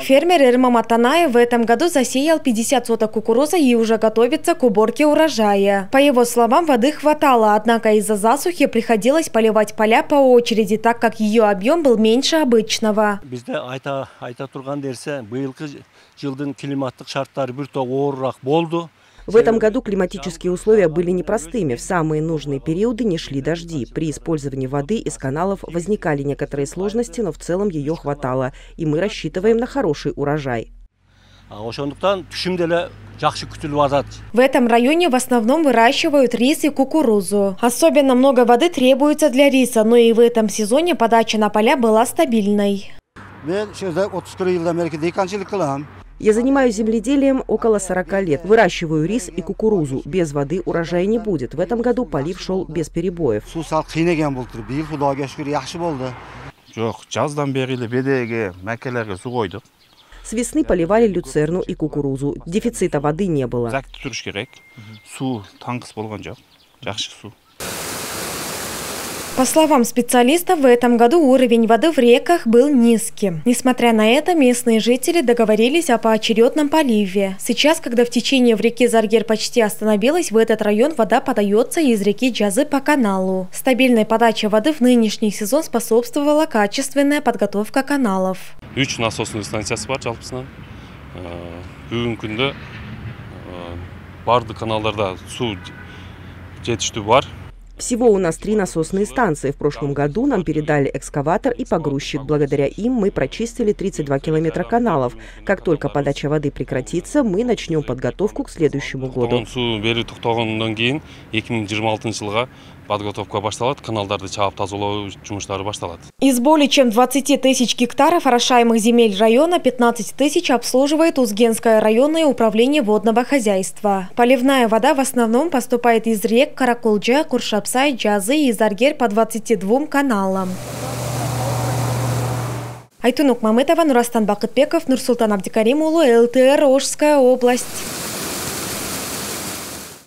Фермер Эрмам Атанаев в этом году засеял 50 соток кукурузы и уже готовится к уборке урожая. По его словам, воды хватало, однако из-за засухи приходилось поливать поля по очереди, так как ее объем был меньше обычного. В этом году климатические условия были непростыми. В самые нужные периоды не шли дожди. При использовании воды из каналов возникали некоторые сложности, но в целом ее хватало. И мы рассчитываем на хороший урожай. В этом районе в основном выращивают рис и кукурузу. Особенно много воды требуется для риса, но и в этом сезоне подача на поля была стабильной. Я занимаюсь земледелием около 40 лет. Выращиваю рис и кукурузу. Без воды урожая не будет. В этом году полив шел без перебоев. С весны поливали люцерну и кукурузу. Дефицита воды не было. По словам специалистов, в этом году уровень воды в реках был низким. Несмотря на это, местные жители договорились о поочередном поливе. Сейчас, когда в течение в реке Заргер почти остановилась, в этот район вода подается из реки Джазы по каналу. Стабильной подаче воды в нынешний сезон способствовала качественная подготовка каналов. 3 насосный станциясы бар жалпысынан. Бүгүнкү күндө бардык каналдарда суу жетиштүү бар. Всего у нас 3 насосные станции. В прошлом году нам передали экскаватор и погрузчик. Благодаря им мы прочистили 32 километра каналов. Как только подача воды прекратится, мы начнем подготовку к следующему году. Из более чем 20 тысяч гектаров орошаемых земель района 15 тысяч обслуживает Узгенское районное управление водного хозяйства. Поливная вода в основном поступает из рек Каракулджа, Куршапсай, Джазы и Заргер по 22 каналам. Айтунук Мамытова, Нурастан Бакытбеков, Нурсултан Абдикарим улы, ЛТР, Ошская область.